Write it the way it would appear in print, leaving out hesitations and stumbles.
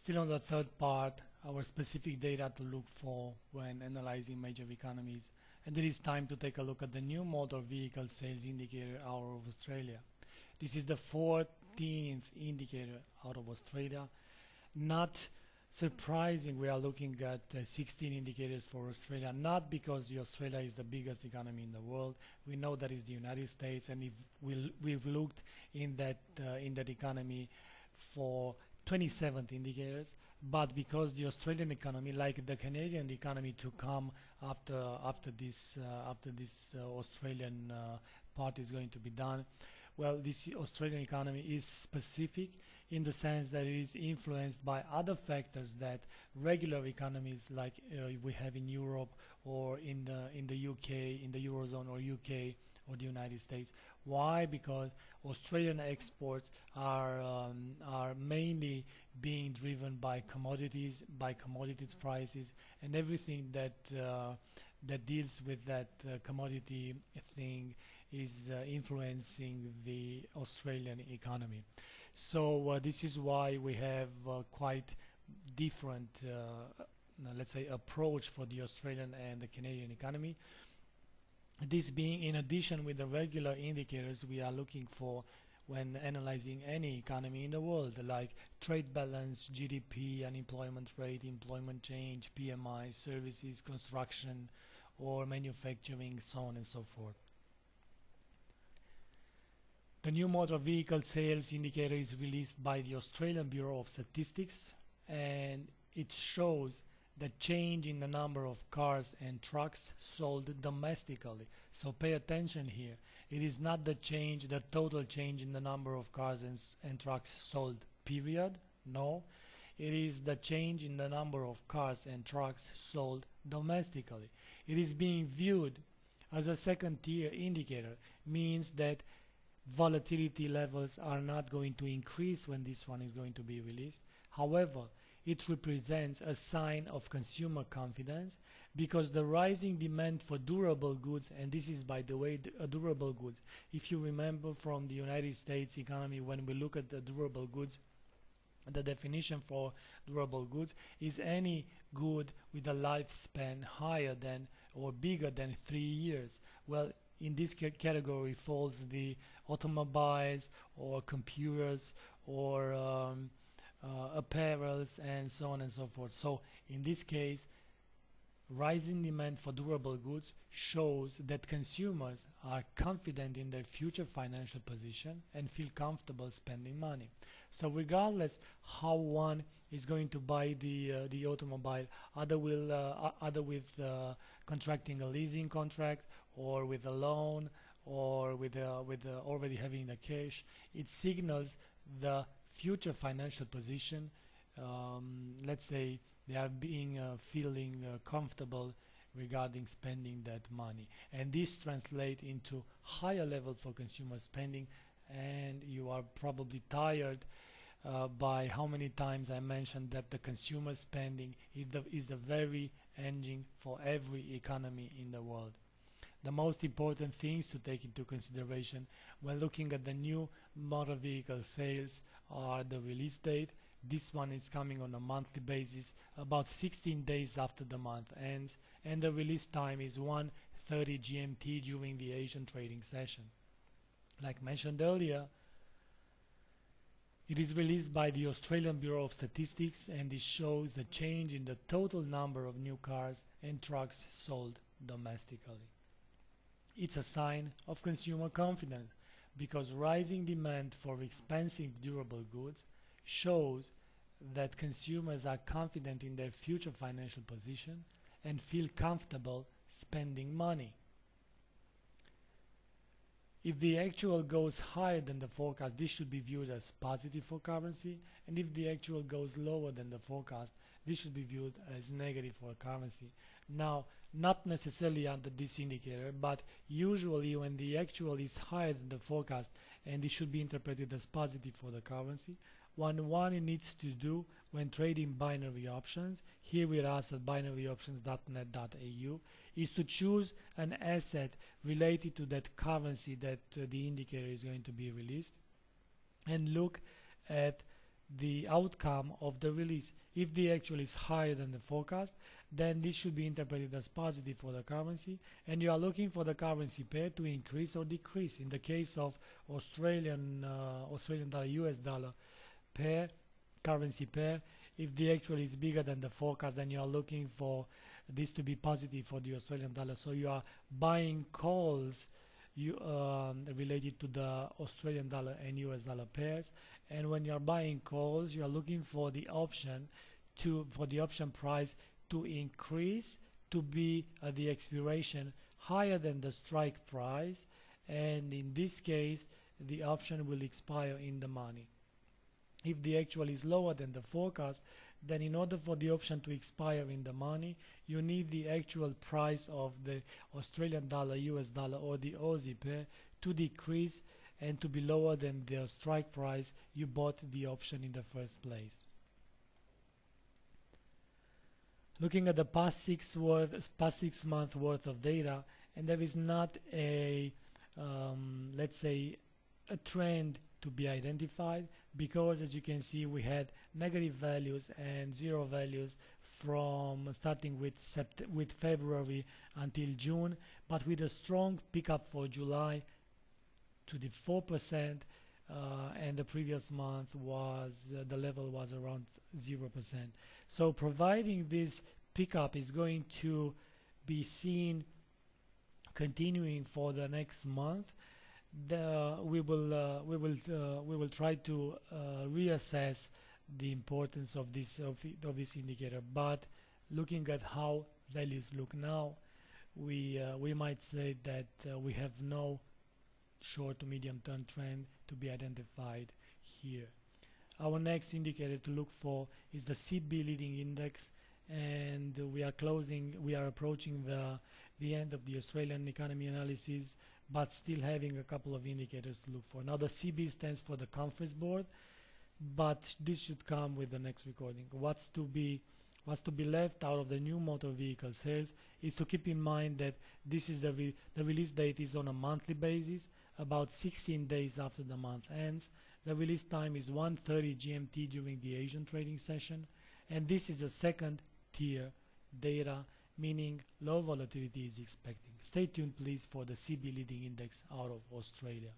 Still on the third part, our specific data to look for when analyzing major economies. And it is time to take a look at the new motor vehicle sales indicator out of Australia. This is the 14th indicator out of Australia. Not surprising, we are looking at 16 indicators for Australia, not because Australia is the biggest economy in the world. We know that is the United States, and if we've looked in that economy for 27 indicators, but because the Australian economy, like the Canadian economy, to come after this Australian part is going to be done. Well, this Australian economy is specific in the sense that it is influenced by other factors that regular economies like we have in Europe or in the UK, in the Eurozone or UK or the United States. Why? Because Australian exports are mainly being driven by commodities prices, and everything that deals with that commodity thing is influencing the Australian economy. So this is why we have quite different, let's say, approach for the Australian and the Canadian economy. This being in addition with the regular indicators we are looking for when analyzing any economy in the world, like trade balance, GDP, unemployment rate, employment change, PMI, services, construction, or manufacturing, so on and so forth. The new motor vehicle sales indicator is released by the Australian Bureau of Statistics, and it shows the change in the number of cars and trucks sold domestically. So pay attention here. It is not the total change in the number of cars and trucks sold, period. No. It is the change in the number of cars and trucks sold domestically. It is being viewed as a second-tier indicator, means that volatility levels are not going to increase when this one is going to be released. However, it represents a sign of consumer confidence, because the rising demand for durable goods, and this is, by the way, durable goods. If you remember from the United States economy, when we look at the durable goods, the definition for durable goods is any good with a lifespan higher than or bigger than 3 years. Well, in this category falls the automobiles or computers or apparels and so on and so forth. So in this case, rising demand for durable goods shows that consumers are confident in their future financial position and feel comfortable spending money. So regardless how one is going to buy the automobile, either with contracting a leasing contract or with a loan or with already having the cash, it signals the future financial position. Let's say they are feeling comfortable regarding spending that money, and this translates into higher level for consumer spending. And you are probably tired by how many times I mentioned that the consumer spending is the very engine for every economy in the world. The most important things to take into consideration when looking at the new motor vehicle sales are the release date. This one is coming on a monthly basis, about 16 days after the month ends, and the release time is 1:30 GMT during the Asian trading session. Like mentioned earlier, it is released by the Australian Bureau of Statistics, and it shows the change in the total number of new cars and trucks sold domestically. It's a sign of consumer confidence, because rising demand for expensive durable goods shows that consumers are confident in their future financial position and feel comfortable spending money. If the actual goes higher than the forecast, this should be viewed as positive for currency, and if the actual goes lower than the forecast, this should be viewed as negative for currency. Now, not necessarily under this indicator, but usually when the actual is higher than the forecast, and it should be interpreted as positive for the currency, what one needs to do when trading binary options, here with us at binaryoptions.net.au, is to choose an asset related to that currency that the indicator is going to be released, and look at the outcome of the release. If the actual is higher than the forecast, then this should be interpreted as positive for the currency, and you are looking for the currency pair to increase or decrease. In the case of Australian dollar US dollar pair, currency pair, if the actual is bigger than the forecast, then you are looking for this to be positive for the Australian dollar. So you are buying calls related to the Australian dollar and US dollar pairs, and when you are buying calls, you are looking for the option price to increase to be at the expiration higher than the strike price, and in this case the option will expire in the money. If the actual is lower than the forecast, then in order for the option to expire in the money, you need the actual price of the Australian dollar, US dollar, or the Aussie pair to decrease and to be lower than the strike price you bought the option in the first place. Looking at the past 6 month worth of data, and there is not a let's say a trend to be identified, because as you can see we had negative values and zero values from starting with February until June, but with a strong pickup for July to the 4%, and the previous month was the level was around 0%. So providing this pickup is going to be seen continuing for the next month, we will try to reassess the importance of this indicator. But looking at how values look now, we might say that we have no short to medium term trend to be identified here. Our next indicator to look for is the CB leading index, and we are approaching the end of the Australian economy analysis, but still having a couple of indicators to look for. Now the CB stands for the Conference Board, but this should come with the next recording. What's to be left out of the new motor vehicle sales is to keep in mind that this is the release date is on a monthly basis, about 16 days after the month ends. The release time is 1:30 GMT during the Asian trading session, and this is a second tier data, meaning low volatility is expecting. Stay tuned please for the CB leading index out of Australia.